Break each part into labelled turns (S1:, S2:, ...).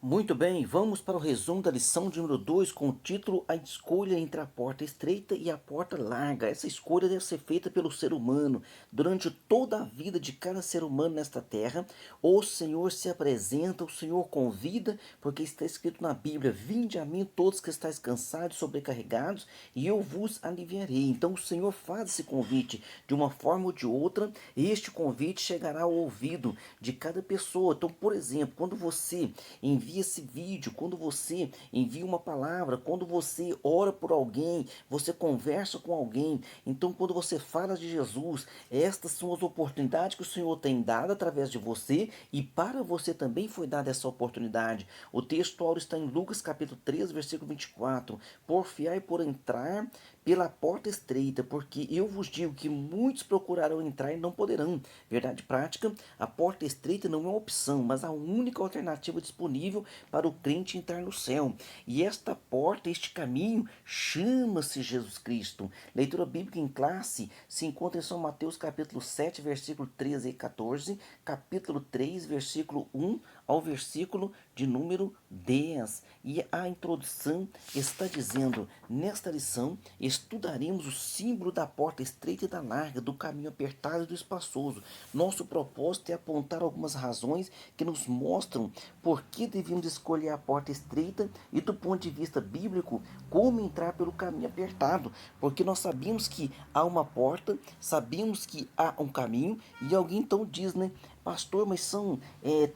S1: Muito bem, vamos para o resumo da lição de número 2 com o título A Escolha entre a Porta Estreita e a Porta Larga. Essa escolha deve ser feita pelo ser humano. Durante toda a vida de cada ser humano nesta terra, o Senhor se apresenta, o Senhor convida, porque está escrito na Bíblia: Vinde a mim todos que estáis cansados e sobrecarregados, e eu vos aliviarei. Então o Senhor faz esse convite de uma forma ou de outra, e este convite chegará ao ouvido de cada pessoa. Então, por exemplo, quando você envia esse vídeo, quando você envia uma palavra, quando você ora por alguém, você conversa com alguém, então quando você fala de Jesus, estas são as oportunidades que o Senhor tem dado através de você, e para você também foi dada essa oportunidade. O texto áureo está em Lucas capítulo 3, versículo 24. Porfiai por entrar pela porta estreita, porque eu vos digo que muitos procurarão entrar e não poderão. Verdade prática, a porta estreita não é uma opção, mas a única alternativa disponível para o crente entrar no céu. E esta porta, este caminho, chama-se Jesus Cristo. Leitura bíblica em classe se encontra em São Mateus capítulo 7, versículo 13 e 14, capítulo 3, versículo 1 ao versículo de número 10. E a introdução está dizendo: nesta lição estudaremos o símbolo da porta estreita e da larga, do caminho apertado e do espaçoso. Nosso propósito é apontar algumas razões que nos mostram por que devemos escolher a porta estreita e, do ponto de vista bíblico, como entrar pelo caminho apertado. Porque nós sabemos que há uma porta, sabemos que há um caminho, e alguém então diz, né? Pastor, mas são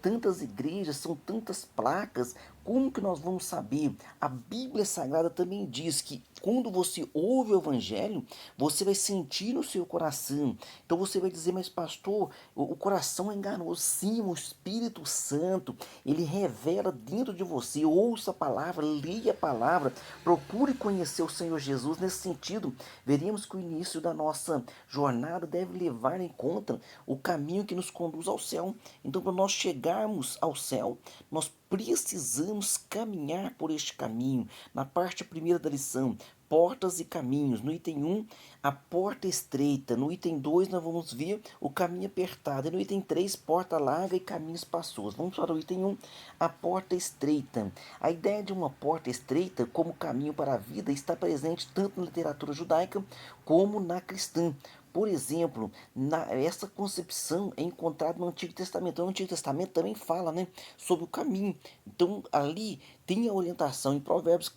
S1: tantas igrejas, são tantas placas, como que nós vamos saber? A Bíblia Sagrada também diz que quando você ouve o Evangelho, você vai sentir no seu coração. Então você vai dizer, mas pastor, o coração é enganoso. Sim, o Espírito Santo, ele revela dentro de você. Ouça a palavra, leia a palavra, procure conhecer o Senhor Jesus. Nesse sentido, veremos que o início da nossa jornada deve levar em conta o caminho que nos conduz ao céu. Então, para nós chegarmos ao céu, nós precisamos caminhar por este caminho. Na parte primeira da lição, portas e caminhos. No item 1, a porta estreita. No item 2, nós vamos ver o caminho apertado. E no item 3, porta larga e caminho espaçoso. Vamos para o item 1, a porta estreita. A ideia de uma porta estreita como caminho para a vida está presente tanto na literatura judaica como na cristã. Por exemplo, essa concepção é encontrada no Antigo Testamento. O Antigo Testamento também fala, né, sobre o caminho. Então, ali tem a orientação em Provérbios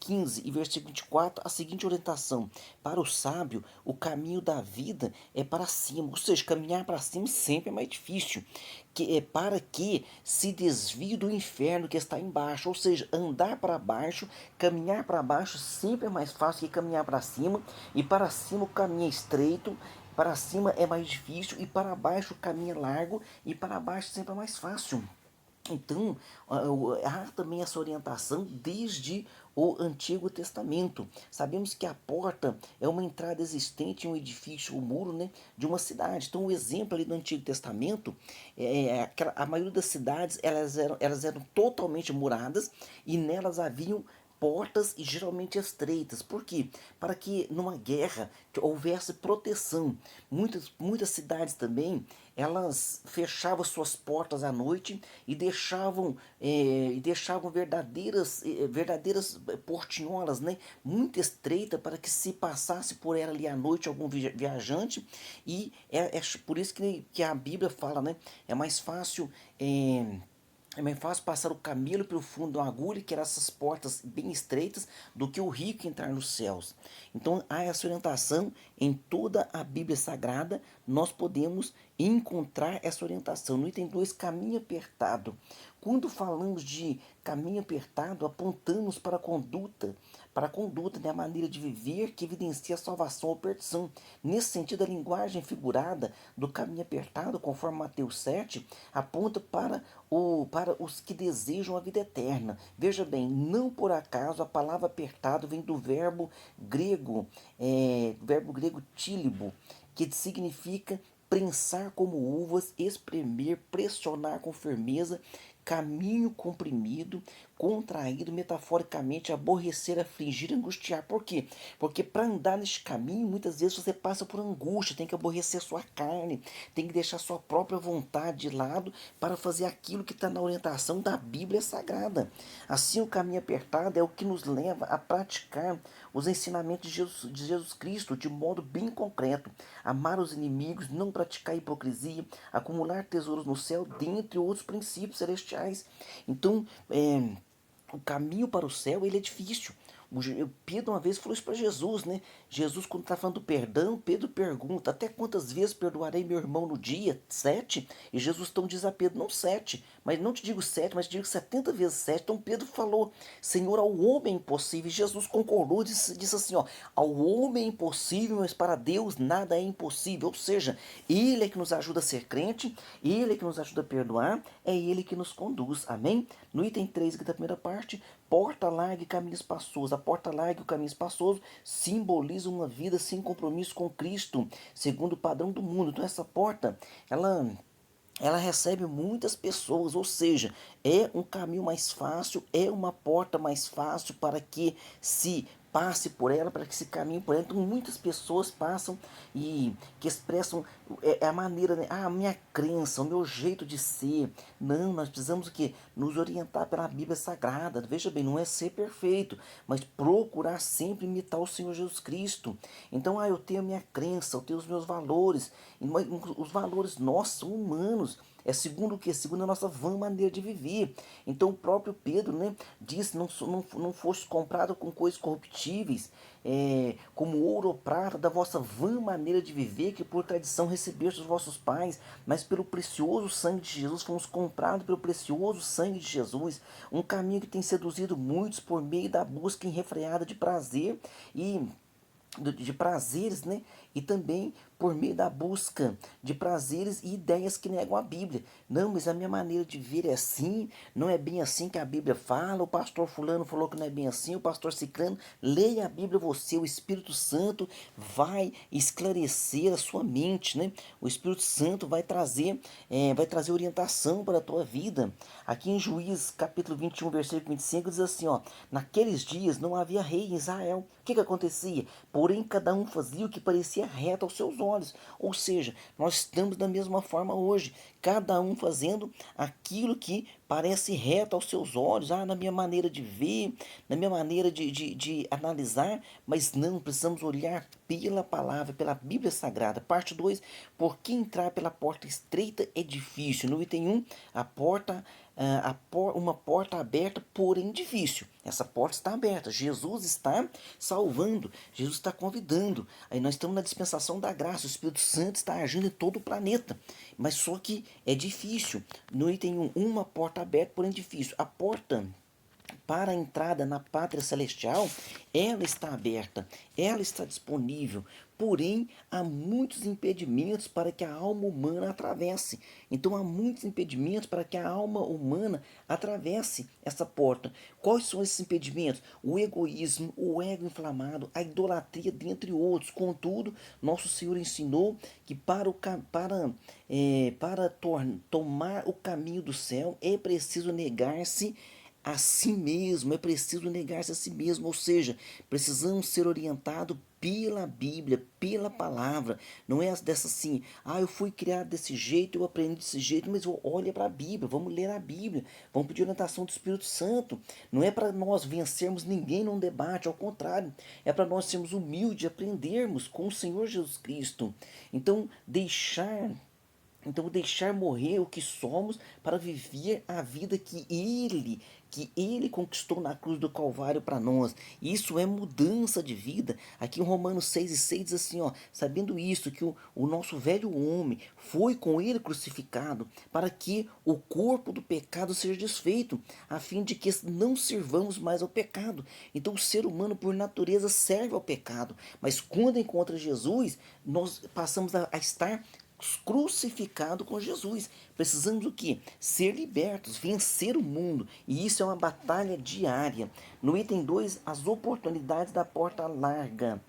S1: 15 e versículo 24, a seguinte orientação: para o sábio, o caminho da vida é para cima, ou seja, caminhar para cima sempre é mais difícil, que é para que se desvie do inferno que está embaixo, ou seja, andar para baixo, caminhar para baixo sempre é mais fácil que caminhar para cima, e para cima o caminho é estreito, para cima é mais difícil, e para baixo o caminho é largo, e para baixo sempre é mais fácil. Então, há também essa orientação desde o Antigo Testamento. Sabemos que a porta é uma entrada existente em um edifício, o muro, né, de uma cidade. Então, o exemplo ali do Antigo Testamento, a maioria das cidades elas eram totalmente muradas, e nelas haviam portas, e geralmente estreitas. Por quê? Para que numa guerra houvesse proteção. Muitas cidades também, elas fechavam suas portas à noite e deixavam verdadeiras portinholas, né, muito estreita, para que se passasse por ela ali à noite algum viajante. E é por isso que a Bíblia fala, né, é mais fácil é mais fácil passar o camelo pelo fundo de uma agulha, que eram essas portas bem estreitas, do que o rico entrar nos céus. Então há essa orientação em toda a Bíblia Sagrada, nós podemos encontrar essa orientação. No item 2, caminho apertado. Quando falamos de caminho apertado, apontamos para a conduta, né, a maneira de viver que evidencia a salvação ou perdição. Nesse sentido, a linguagem figurada do caminho apertado, conforme Mateus 7, aponta para os que desejam a vida eterna. Veja bem, não por acaso a palavra apertado vem do verbo grego tílibo, que significa prensar como uvas, espremer, pressionar com firmeza, caminho comprimido, contraído, metaforicamente, aborrecer, afligir, angustiar. Por quê? Porque para andar neste caminho, muitas vezes você passa por angústia, tem que aborrecer a sua carne, tem que deixar a sua própria vontade de lado para fazer aquilo que está na orientação da Bíblia Sagrada. Assim, o caminho apertado é o que nos leva a praticar os ensinamentos de Jesus Cristo de modo bem concreto. Amar os inimigos, não praticar hipocrisia, acumular tesouros no céu, dentre outros princípios celestiais. Então, o caminho para o céu ele é difícil. Pedro uma vez falou isso para Jesus, né? Jesus, quando está falando do perdão, Pedro pergunta: até quantas vezes perdoarei meu irmão no dia? 7? E Jesus então diz a Pedro: não 7, mas não te digo 7, mas te digo 70 vezes 7. Então Pedro falou: Senhor, ao homem é impossível. E Jesus concordou, disse assim: ó, ao homem é impossível, mas para Deus nada é impossível. Ou seja, Ele é que nos ajuda a ser crente, Ele é que nos ajuda a perdoar, é Ele que nos conduz. Amém? No item 3 aqui da primeira parte, porta larga e caminho espaçoso. A porta larga e o caminho espaçoso simboliza uma vida sem compromisso com Cristo, segundo o padrão do mundo. Então essa porta, ela recebe muitas pessoas, ou seja, é um caminho mais fácil, é uma porta mais fácil para que se passe por ela, para que se caminhe por ela. Então muitas pessoas passam e que expressam a maneira, né? A minha crença, o meu jeito de ser. Não, nós precisamos o quê? Nos orientar pela Bíblia Sagrada. Veja bem, não é ser perfeito, mas procurar sempre imitar o Senhor Jesus Cristo. Então, eu tenho a minha crença, eu tenho os meus valores, os valores nossos são humanos. É segundo o que? Segundo a nossa vã maneira de viver. Então o próprio Pedro, né, disse: não foste comprado com coisas corruptíveis, como ouro ou prata, da vossa vã maneira de viver, que por tradição recebeste os vossos pais, mas pelo precioso sangue de Jesus fomos comprados pelo precioso sangue de Jesus. Um caminho que tem seduzido muitos por meio da busca irrefreada de prazer e de prazeres, né? E também por meio da busca de prazeres e ideias que negam a Bíblia. Não, mas a minha maneira de ver é assim, não é bem assim que a Bíblia fala, o pastor fulano falou que não é bem assim, o pastor ciclano. Leia a Bíblia você, o Espírito Santo vai esclarecer a sua mente, né? O Espírito Santo vai trazer orientação para a tua vida. Aqui em Juízes, capítulo 21, versículo 25, diz assim, ó: naqueles dias não havia rei em Israel. O que acontecia? Porém, cada um fazia o que parecia reto aos seus olhos. Ou seja, nós estamos da mesma forma hoje. Cada um fazendo aquilo que parece reto aos seus olhos. Na minha maneira de ver, na minha maneira de analisar. Mas não, precisamos olhar pela palavra, pela Bíblia Sagrada. Parte 2, porque entrar pela porta estreita é difícil. No item 1, uma porta aberta, porém difícil. Essa porta está aberta. Jesus está salvando. Jesus está convidando. Aí nós estamos na dispensação da graça. O Espírito Santo está agindo em todo o planeta. Mas só que é difícil. No item 1, uma porta aberta, porém difícil. A porta para a entrada na pátria celestial, ela está aberta, ela está disponível, porém há muitos impedimentos para que a alma humana atravesse. Então há muitos impedimentos para que a alma humana atravesse essa porta. Quais são esses impedimentos? O egoísmo, o ego inflamado, a idolatria, dentre outros. Contudo, nosso Senhor ensinou que tomar o caminho do céu é preciso negar-se a si mesmo, é preciso negar-se a si mesmo, ou seja, precisamos ser orientados pela Bíblia, pela palavra. Não é dessa assim: eu fui criado desse jeito, eu aprendi desse jeito, mas olha para a Bíblia, vamos ler a Bíblia, vamos pedir orientação do Espírito Santo. Não é para nós vencermos ninguém num debate, ao contrário, é para nós sermos humildes e aprendermos com o Senhor Jesus Cristo. Então, deixar morrer o que somos para viver a vida que ele conquistou na cruz do Calvário para nós. Isso é mudança de vida. Aqui em Romanos 6:6 diz assim, ó: sabendo isso, que o nosso velho homem foi com ele crucificado, para que o corpo do pecado seja desfeito, a fim de que não sirvamos mais ao pecado. Então o ser humano, por natureza, serve ao pecado. Mas quando encontra Jesus, nós passamos a estar crucificado com Jesus. Precisamos o quê? Ser libertos, vencer o mundo. E isso é uma batalha diária. No item 2, as oportunidades da porta larga.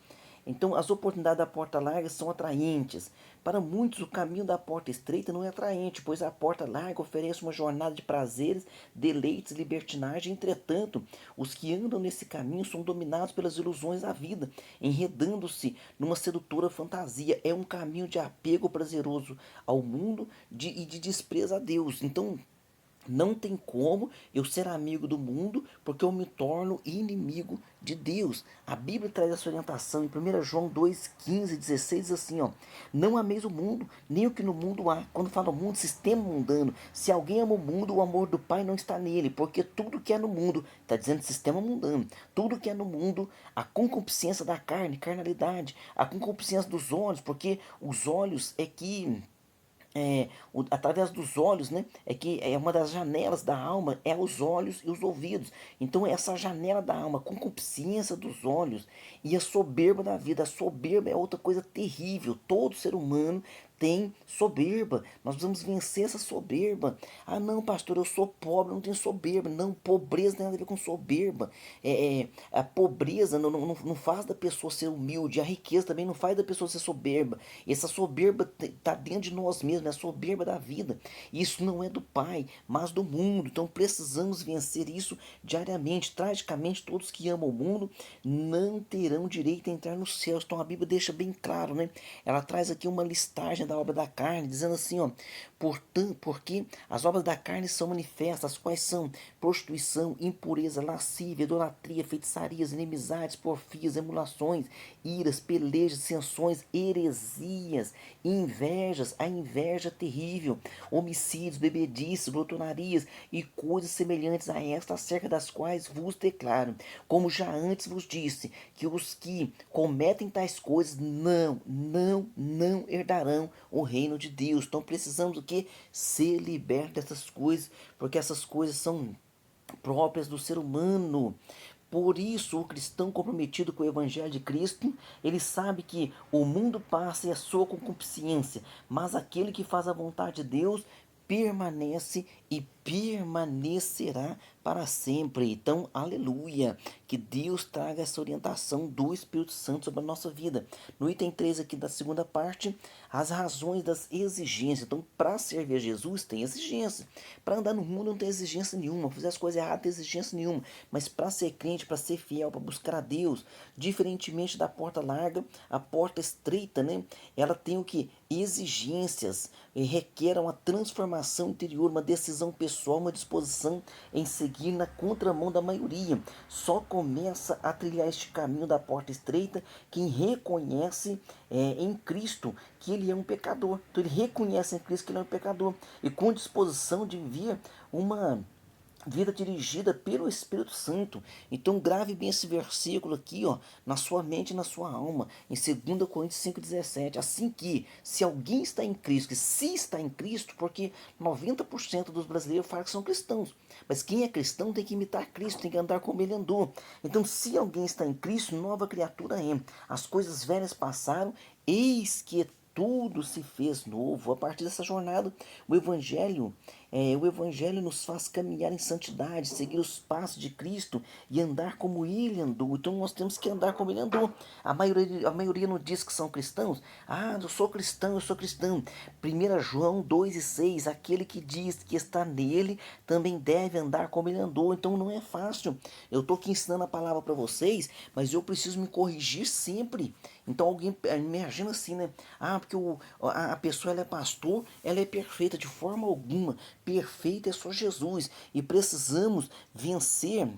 S1: Então, as oportunidades da porta larga são atraentes. Para muitos, o caminho da porta estreita não é atraente, pois a porta larga oferece uma jornada de prazeres, deleites e libertinagem. Entretanto, os que andam nesse caminho são dominados pelas ilusões da vida, enredando-se numa sedutora fantasia. É um caminho de apego prazeroso ao mundo e de desprezo a Deus. Então, não tem como eu ser amigo do mundo, porque eu me torno inimigo de Deus. A Bíblia traz essa orientação em 1 João 2,15 e 16, diz assim, ó: não ameis o mundo, nem o que no mundo há. Quando fala mundo, sistema mundano. Se alguém ama o mundo, o amor do Pai não está nele, porque tudo que é no mundo, está dizendo sistema mundano, tudo que é no mundo, a concupiscência da carne, carnalidade, a concupiscência dos olhos, porque os olhos é que através dos olhos, né? É que é uma das janelas da alma, é os olhos e os ouvidos. Então, essa janela da alma, a concupiscência dos olhos e a soberba da vida. A soberba é outra coisa terrível. Todo ser humano tem soberba. Nós precisamos vencer essa soberba. Ah, não, pastor, eu sou pobre, não tenho soberba. Não, pobreza não tem nada a ver com soberba. A pobreza não faz da pessoa ser humilde. A riqueza também não faz da pessoa ser soberba. Essa soberba está dentro de nós mesmos, é a soberba da vida. Isso não é do Pai, mas do mundo. Então precisamos vencer isso diariamente. Tragicamente, todos que amam o mundo não terão direito a entrar no céu. Então a Bíblia deixa bem claro, né? Ela traz aqui uma listagem da obra da carne, dizendo assim, ó: portanto, porque as obras da carne são manifestas, as quais são prostituição, impureza, lascívia, idolatria, feitiçarias, inimizades, porfias, emulações, iras, pelejas, dissensões, heresias, invejas, a inveja terrível, homicídios, bebedices, glutonarias e coisas semelhantes a estas, acerca das quais vos declaro, como já antes vos disse, que os que cometem tais coisas não herdarão o reino de Deus. Então precisamos o que? Ser libertos dessas coisas, porque essas coisas são próprias do ser humano. Por isso, o cristão comprometido com o Evangelho de Cristo, ele sabe que o mundo passa e a sua concupiscência, mas aquele que faz a vontade de Deus permanece e permanecerá para sempre. Então, aleluia, que Deus traga essa orientação do Espírito Santo sobre a nossa vida. No item 3 aqui da segunda parte, as razões das exigências. Então, para servir a Jesus tem exigência. Para andar no mundo não tem exigência nenhuma, fazer as coisas erradas não tem exigência nenhuma, mas para ser crente, para ser fiel, para buscar a Deus, diferentemente da porta larga, a porta estreita, né? Ela tem o que? Exigências, requer uma transformação interior, uma decisão pessoal, uma disposição em seguir na contramão da maioria. Só começa a trilhar este caminho da porta estreita quem reconhece em Cristo que ele é um pecador. Então ele reconhece em Cristo que ele é um pecador e com disposição de viver uma vida dirigida pelo Espírito Santo. Então grave bem esse versículo aqui, ó, na sua mente e na sua alma, em 2 Coríntios 5,17. Assim que, se alguém está em Cristo, que se está em Cristo, porque 90% dos brasileiros falam que são cristãos, mas quem é cristão tem que imitar Cristo, tem que andar como ele andou. Então, se alguém está em Cristo, nova criatura é. As coisas velhas passaram, eis que tudo se fez novo. A partir dessa jornada, o Evangelho nos faz caminhar em santidade, seguir os passos de Cristo e andar como Ele andou. Então nós temos que andar como Ele andou. A maioria não diz que são cristãos. Ah, eu sou cristão, eu sou cristão. 1 João 2,6, aquele que diz que está nele também deve andar como Ele andou. Então não é fácil. Eu estou aqui ensinando a palavra para vocês, mas eu preciso me corrigir sempre. Então alguém imagina assim, né? Ah, porque a pessoa ela é pastor, ela é perfeita de forma alguma. Perfeito é só Jesus. E precisamos vencer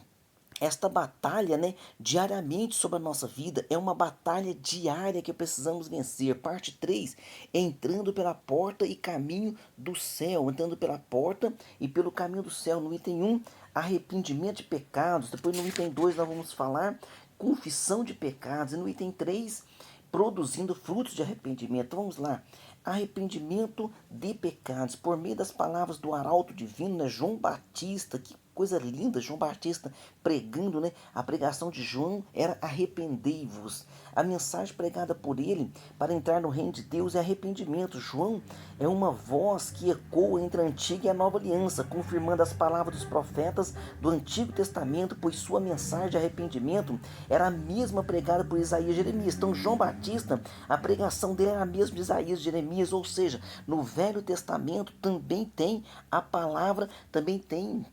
S1: esta batalha, né, diariamente sobre a nossa vida. É uma batalha diária que precisamos vencer. Parte 3, entrando pela porta e caminho do céu. Entrando pela porta e pelo caminho do céu. No item 1, arrependimento de pecados. Depois no item 2 nós vamos falar confissão de pecados. E no item 3, produzindo frutos de arrependimento. Então, vamos lá. Arrependimento de pecados por meio das palavras do arauto divino, né? João Batista. Que coisa linda, João Batista pregando, né? A pregação de João era arrependei-vos. A mensagem pregada por ele para entrar no reino de Deus é arrependimento. João é uma voz que ecoa entre a antiga e a nova aliança, confirmando as palavras dos profetas do Antigo Testamento, pois sua mensagem de arrependimento era a mesma pregada por Isaías e Jeremias. Então João Batista, a pregação dele era a mesma de Isaías e Jeremias, ou seja, no Velho Testamento também tem a palavra, também tem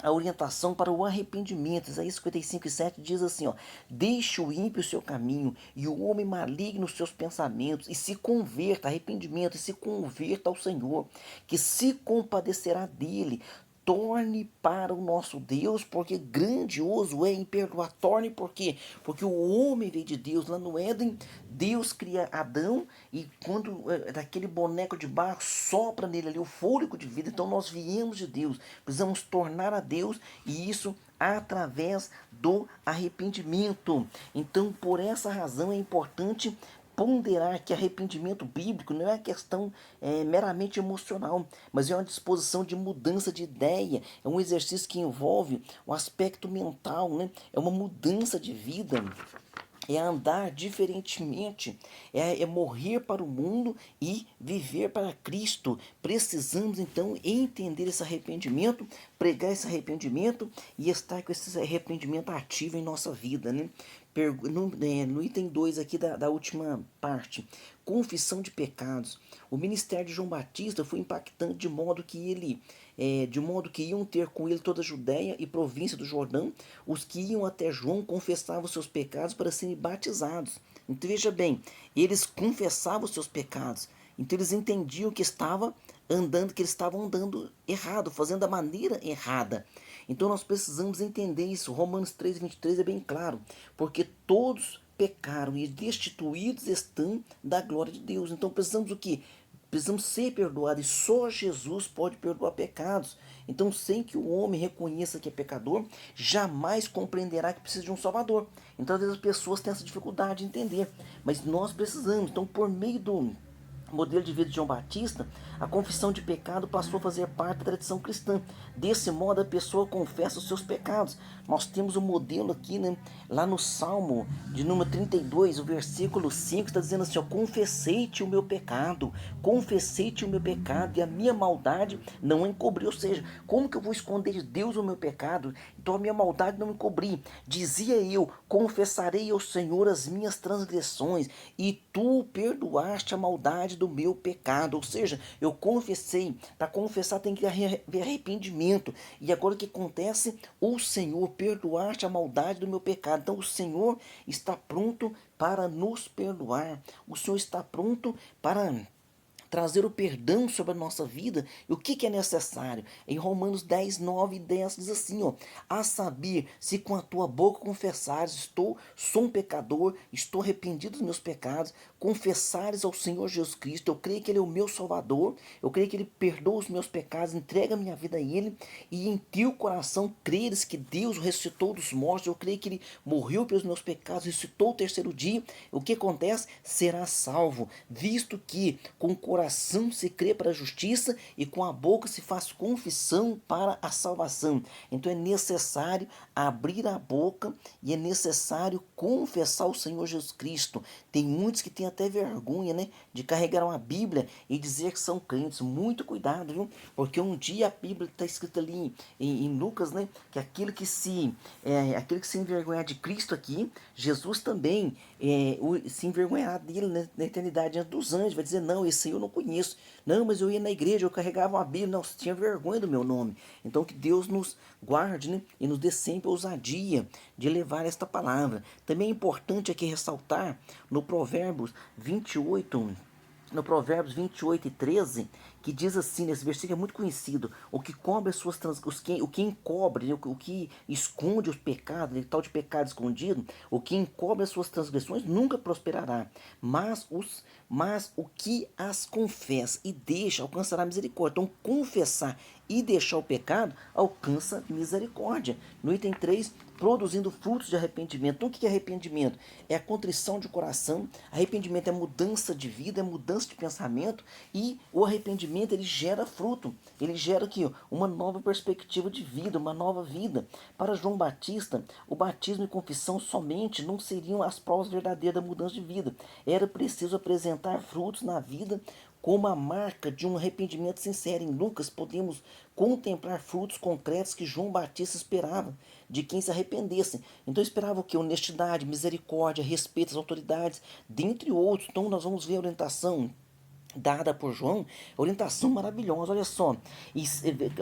S1: a orientação para o arrependimento. Isaías 55:7 diz assim, ó: deixe o ímpio o seu caminho e o homem maligno os seus pensamentos, e se converta, arrependimento, e se converta ao Senhor, que se compadecerá dele. Torne para o nosso Deus, porque grandioso é em perdoar. Torne por quê? Porque o homem veio de Deus. Lá no Éden, Deus cria Adão, e quando daquele boneco de barro sopra nele ali o fôlego de vida. Então nós viemos de Deus, precisamos tornar a Deus, e isso através do arrependimento. Então, por essa razão é importante ponderar que arrependimento bíblico não é uma questão meramente emocional, mas é uma disposição de mudança de ideia, é um exercício que envolve um aspecto mental, né? É uma mudança de vida, é andar diferentemente, é morrer para o mundo e viver para Cristo. Precisamos então entender esse arrependimento, pregar esse arrependimento e estar com esse arrependimento ativo em nossa vida, né? No item 2 aqui da última parte, confissão de pecados. O ministério de João Batista foi impactante de modo que iam ter com ele toda a Judéia e província do Jordão. Os que iam até João confessavam seus pecados para serem batizados. Então veja bem, eles confessavam seus pecados. Então eles entendiam que eles estavam andando errado, fazendo da maneira errada. Então nós precisamos entender isso. Romanos 3:23 é bem claro, porque todos pecaram e destituídos estão da glória de Deus. Então precisamos o quê? Precisamos ser perdoados, e só Jesus pode perdoar pecados. Então, sem que o homem reconheça que é pecador, jamais compreenderá que precisa de um Salvador. Então, às vezes as pessoas têm essa dificuldade de entender, mas nós precisamos. Então, por meio do modelo de vida de João Batista, a confissão de pecado passou a fazer parte da tradição cristã. Desse modo, a pessoa confessa os seus pecados. Nós temos um modelo aqui, né? Lá no Salmo de número 32, o versículo 5, está dizendo assim, ó: confessei-te o meu pecado, confessei-te o meu pecado, e a minha maldade não encobri. Ou seja, como que eu vou esconder de Deus o meu pecado? Então a minha maldade não encobri. Dizia eu, confessarei ao Senhor as minhas transgressões, e tu perdoaste a maldade do meu pecado. Ou seja, eu confessei. Para confessar tem que haver arrependimento. E agora o que acontece? O Senhor perdoaste a maldade do meu pecado. Então o Senhor está pronto para nos perdoar. O Senhor está pronto para trazer o perdão sobre a nossa vida. E o que é necessário? Em Romanos 10, 9 e 10 diz assim, ó: a saber, se com a tua boca confessares, sou um pecador, estou arrependido dos meus pecados, confessares ao Senhor Jesus Cristo, eu creio que Ele é o meu Salvador, eu creio que Ele perdoa os meus pecados, entrega a minha vida a Ele, e em teu coração creres que Deus o ressuscitou dos mortos, eu creio que Ele morreu pelos meus pecados, ressuscitou o terceiro dia, o que acontece? Será salvo, visto que com o coração se crê para a justiça e com a boca se faz confissão para a salvação. Então é necessário abrir a boca e é necessário confessar o Senhor Jesus Cristo. Tem muitos que têm até vergonha, né, de carregar uma Bíblia e dizer que são crentes. Muito cuidado, viu? Porque um dia a Bíblia está escrita ali em Lucas, né, que aquele que se envergonhar de Cristo aqui, Jesus também se envergonhará dele, né, na eternidade diante dos anjos. Vai dizer, não, esse aí eu não conheço. Não, mas eu ia na igreja, eu carregava uma Bíblia. Não, você tinha vergonha do meu nome. Então que Deus nos guarde, né, e nos dê sempre ousadia de levar esta palavra. Também é importante aqui ressaltar no Provérbios 28, no Provérbios 28:13, que diz assim, nesse versículo é muito conhecido: o que cobre as suas o que encobre, né, o que esconde os pecados, né, tal de pecado escondido, o que encobre as suas transgressões nunca prosperará, mas o que as confessa e deixa alcançará misericórdia. Então confessar e deixar o pecado, alcança misericórdia. No item 3, produzindo frutos de arrependimento. Então, o que é arrependimento? É a contrição de coração. Arrependimento é mudança de vida, é mudança de pensamento. E o arrependimento, ele gera fruto. Ele gera aqui uma nova perspectiva de vida, uma nova vida. Para João Batista, o batismo e confissão somente não seriam as provas verdadeiras da mudança de vida. Era preciso apresentar frutos na vida como a marca de um arrependimento sincero. Em Lucas, podemos contemplar frutos concretos que João Batista esperava de quem se arrependesse. Então, esperava o que? Honestidade, misericórdia, respeito às autoridades, dentre outros. Então, nós vamos ver a orientação dada por João, orientação maravilhosa, olha só,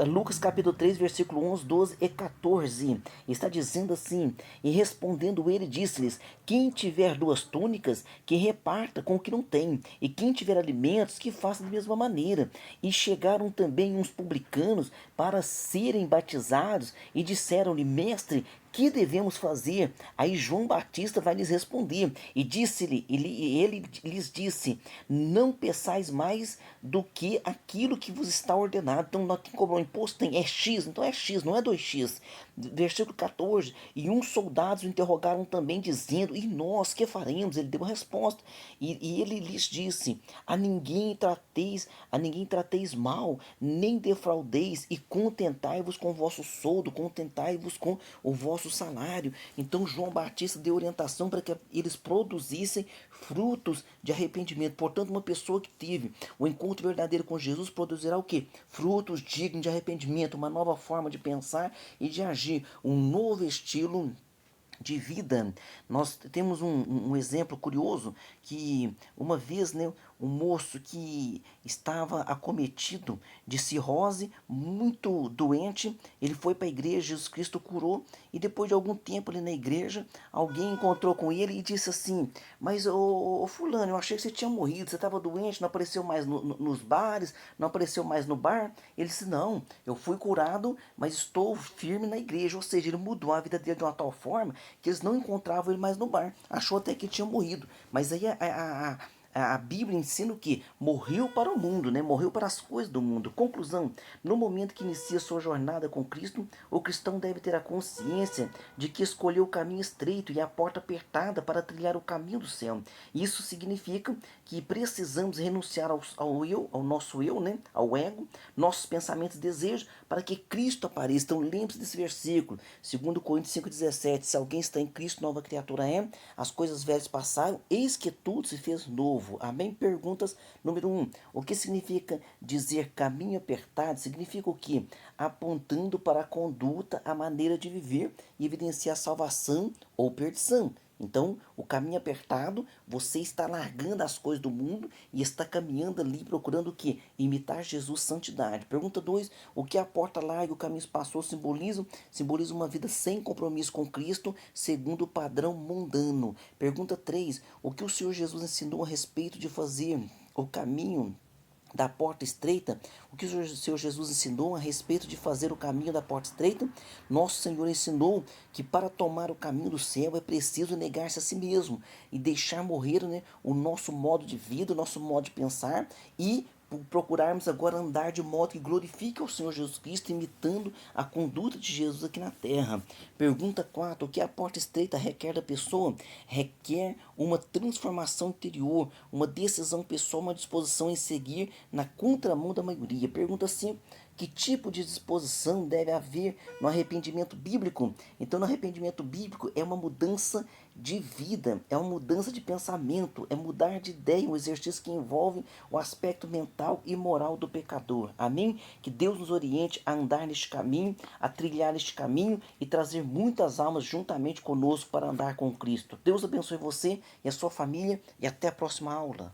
S1: Lucas capítulo 3, versículo 11, 12 e 14, está dizendo assim, e respondendo ele, disse-lhes, quem tiver 2 túnicas, que reparta com o que não tem, e quem tiver alimentos, que faça da mesma maneira, e chegaram também uns publicanos para serem batizados, e disseram-lhe, mestre, que devemos fazer? Aí João Batista vai lhes responder, e ele lhes disse, não peçais mais do que aquilo que vos está ordenado. Então, quem cobrou imposto é X, então é X, não é 2X. Versículo 14, e uns soldados o interrogaram também, dizendo, e nós, que faremos? Ele deu uma resposta, e ele lhes disse, a ninguém trateis mal, nem defraudeis, e contentai-vos com o vosso soldo, contentai-vos com o vosso salário. Então João Batista deu orientação para que eles produzissem frutos de arrependimento. Portanto, uma pessoa que teve o encontro verdadeiro com Jesus produzirá o quê? Frutos dignos de arrependimento, uma nova forma de pensar e de agir, um novo estilo de vida. Nós temos um exemplo curioso que uma vez, né, um moço que estava acometido de cirrose, muito doente, ele foi para a igreja, Jesus Cristo curou, e depois de algum tempo ali na igreja, alguém encontrou com ele e disse assim, mas ô fulano, eu achei que você tinha morrido, você estava doente, não apareceu mais nos bares, não apareceu mais no bar. Ele disse, não, eu fui curado, mas estou firme na igreja. Ou seja, ele mudou a vida dele de uma tal forma que eles não encontravam ele mais no bar. Achou até que ele tinha morrido. Mas aí a Bíblia ensina o que? Morreu para o mundo, né? Morreu para as coisas do mundo. Conclusão, no momento que inicia sua jornada com Cristo, o cristão deve ter a consciência de que escolheu o caminho estreito e a porta apertada para trilhar o caminho do céu. Isso significa que precisamos renunciar ao eu, ao nosso eu, né? Ao ego, nossos pensamentos e desejos, para que Cristo apareça. Então lembre-se desse versículo, 2 Coríntios 5,17, se alguém está em Cristo, nova criatura é, as coisas velhas passaram, eis que tudo se fez novo. Amém? Perguntas número 1. O que significa dizer caminho apertado? Significa o quê? Apontando para a conduta, a maneira de viver e evidenciar salvação ou perdição. Então, o caminho apertado, você está largando as coisas do mundo e está caminhando ali procurando o quê? Imitar Jesus, santidade. Pergunta 2, o que a porta larga e o caminho espaçoso simbolizam? Simboliza uma vida sem compromisso com Cristo, segundo o padrão mundano. Pergunta 3, o que o Senhor Jesus ensinou a respeito de fazer o caminho da porta estreita? O que o Senhor Jesus ensinou a respeito de fazer o caminho da porta estreita? Nosso Senhor ensinou que para tomar o caminho do céu é preciso negar-se a si mesmo e deixar morrer, né, o nosso modo de vida, o nosso modo de pensar e procurarmos agora andar de modo que glorifique ao Senhor Jesus Cristo, imitando a conduta de Jesus aqui na terra. Pergunta 4. O que a porta estreita requer da pessoa? Requer uma transformação interior, uma decisão pessoal, uma disposição em seguir na contramão da maioria. Pergunta 5. Que tipo de disposição deve haver no arrependimento bíblico? Então, no arrependimento bíblico é uma mudança de vida, é uma mudança de pensamento, é mudar de ideia, um exercício que envolve o aspecto mental e moral do pecador. Amém? Que Deus nos oriente a andar neste caminho, a trilhar este caminho e trazer muitas almas juntamente conosco para andar com Cristo. Deus abençoe você e a sua família e até a próxima aula.